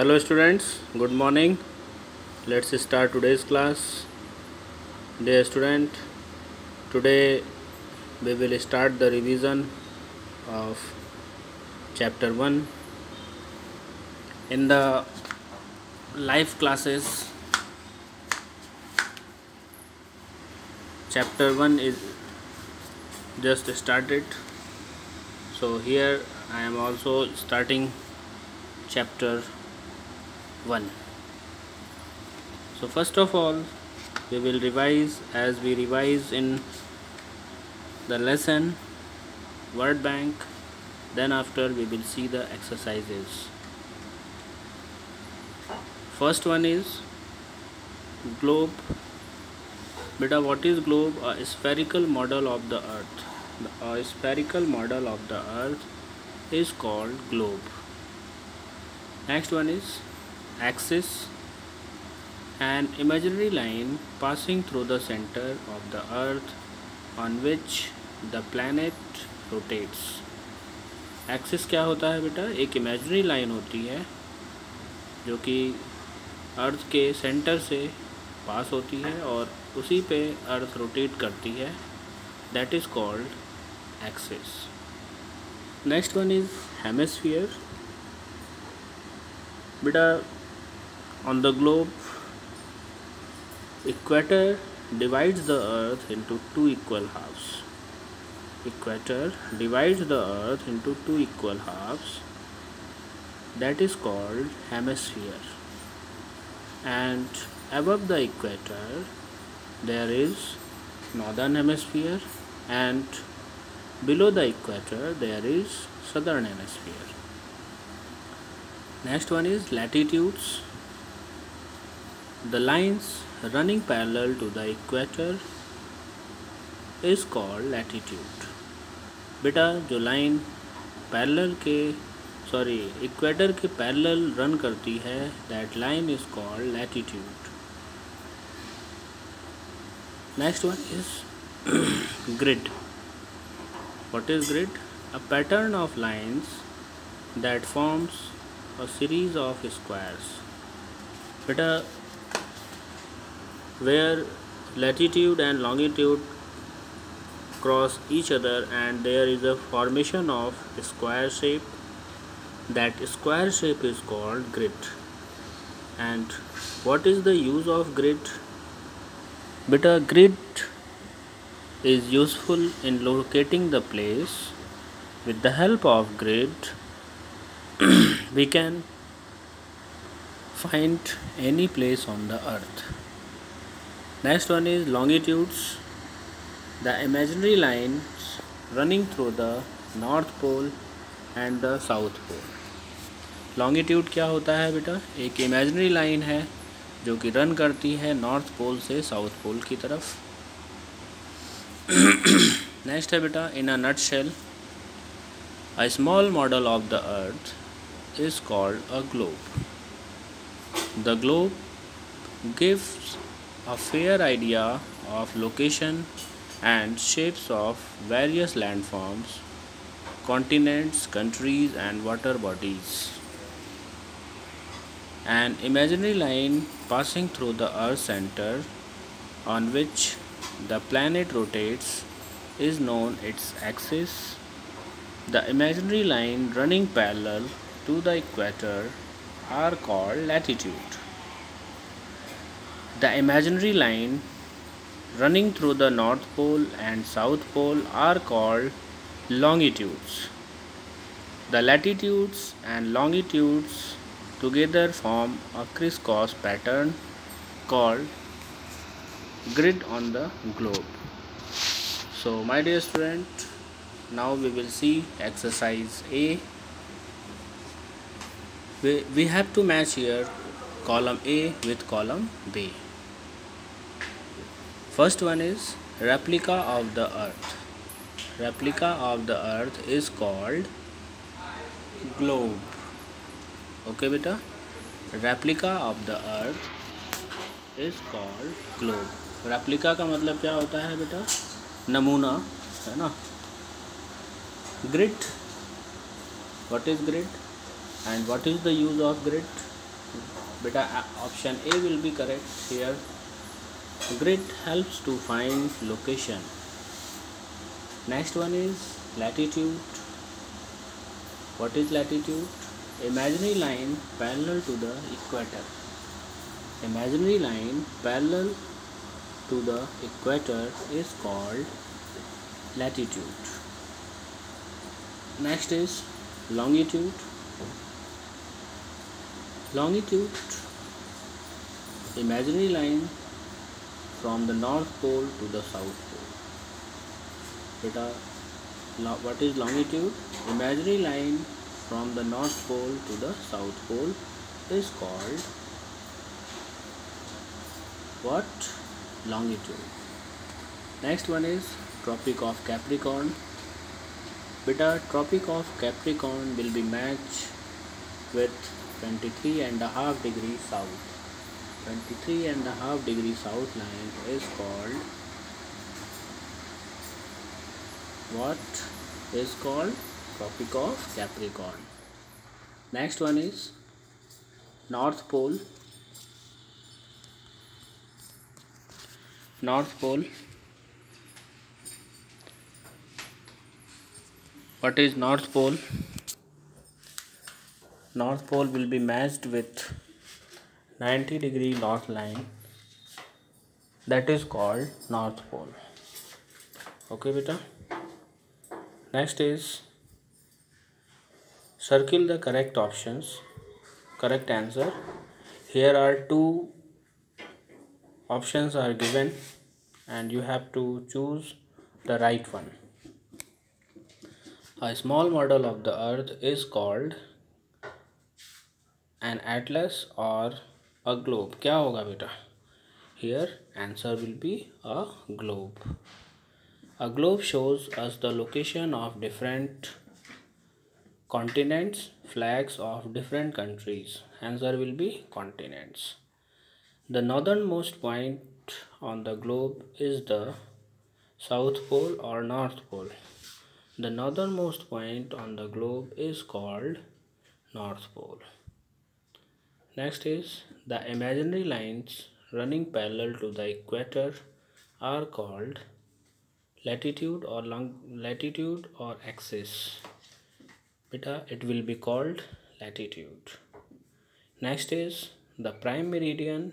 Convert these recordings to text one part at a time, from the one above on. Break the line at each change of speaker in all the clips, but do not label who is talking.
Hello students, good morning. Let's start today's class. Dear student, today we will start the revision of chapter 1. In the live classes, chapter 1 is just started. So here I am also starting chapter 1. So first of all, we will revise as we revise in the lesson word bank. Then after we will see the exercises. First one is globe. Beta, what is globe? A spherical model of the earth. A spherical model of the earth is called globe. Next one is axis. An imaginary line passing through the center of the earth on which the planet rotates. Axis क्या होता है बेटा? एक imaginary line होती है जो कि अर्थ के सेंटर से पास होती है और उसी पे अर्थ रोटेट करती है. That is called axis. Next one is hemisphere. बेटा, on the globe equator divides the earth into two equal halves. Equator divides the earth into two equal halves. That is called hemisphere. And above the equator there is northern hemisphere, and below the equator there is southern hemisphere. Next one is latitudes. The lines running parallel to the equator is called latitude. बेटा, जो line equator के parallel run करती है, that line is called latitude. Next one is grid. What is grid? A pattern of lines that forms a series of squares. बेटा, where latitude and longitude cross each other and there is a formation of square shape, that square shape is called grid. And what is the use of grid? Beta, grid is useful in locating the place. With the help of grid we can find any place on the earth. Next one is longitudes. The imaginary lines running through the North Pole and the South Pole. Longitude क्या होता है बेटा? एक imaginary line है जो कि run करती है नॉर्थ पोल से साउथ पोल की तरफ. नेक्स्ट है बेटा, in a nutshell, a small model of the earth is called a globe. The globe gives a fair idea of location and shapes of various landforms, continents, countries and water bodies. An imaginary line passing through the Earth's center on which the planet rotates is known its axis. The imaginary line running parallel to the equator are called latitude. The imaginary line running through the North Pole and South Pole are called longitudes. The latitudes and longitudes together form a crisscross pattern called grid on the globe. So my dear student, now we will see exercise A. We have to match here column A with column B. First one is replica of the earth. Replica of the earth is called globe. Okay beta, replica of the earth is called globe. replica का मतलब क्या होता है बेटा? नमूना, है ना. grid. What is grid and what is the use of grid? Beta option A will be correct here. Grid helps to find location. Next one is latitude. What is latitude? Imaginary line parallel to the equator. Imaginary line parallel to the equator is called latitude. Next is longitude. Longitude, imaginary line from the north pole to the south pole. Beta, what is longitude? Imaginary line from the north pole to the south pole is called what? Longitude. Next one is Tropic of Capricorn. Beta, Tropic of Capricorn will be matched with 23.5 degrees south. 23.5 degrees south line is called what? Is called Tropic of Capricorn. Next one is North Pole. North Pole. What is North Pole? North Pole will be matched with 90-degree north line, that is called North Pole. Okay beta. Next is circle the correct options, correct answer. Here are two options are given and you have to choose the right one. A small model of the earth is called an atlas or a globe. क्या होगा बेटा? Here answer will be a globe. A globe shows us the location of different continents, flags of different countries. Answer will be continents. The northernmost point on the globe is the South Pole or North Pole. The northernmost point on the globe is called North Pole. Next is the imaginary lines running parallel to the equator are called latitude or axis. Beta, it will be called latitude. Next is the prime meridian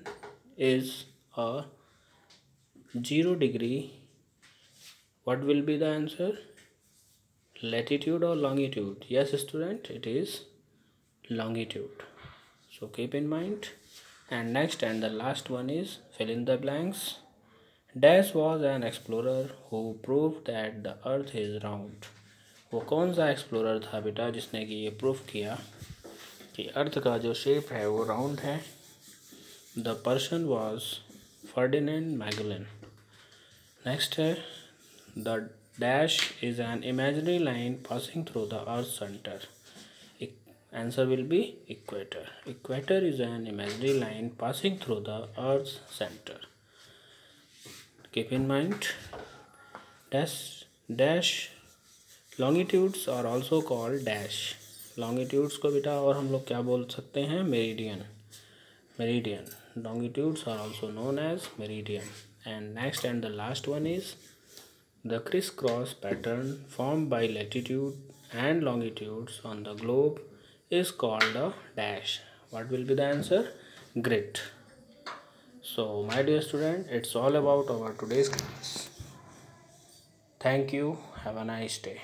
is a 0 degree. What will be the answer? Latitude or longitude? Yes student, it is longitude. So keep in mind. And next and the last one is fill in the blanks. Dash was an explorer who proved that the earth is round. वो कौन सा explorer था बेटा जिसने कि ये proof किया कि अर्थ का जो शेप है वो राउंड है? The person was Ferdinand Magellan. Next है the dash is an imaginary line passing through the earth centre. Answer will be equator. Equator is an imaginary line passing through the Earth's center. Keep in mind. Dash longitudes are also called dash. Longitudes को बेटा और हम लोग क्या बोल सकते हैं? Meridian. Meridian. Longitudes are also known as meridian. And next and the last one is the crisscross pattern formed by latitude and longitudes on the globe is called a dash. What will be the answer? Grid. So my dear student, it's all about our today's class. Thank you. Have a nice day.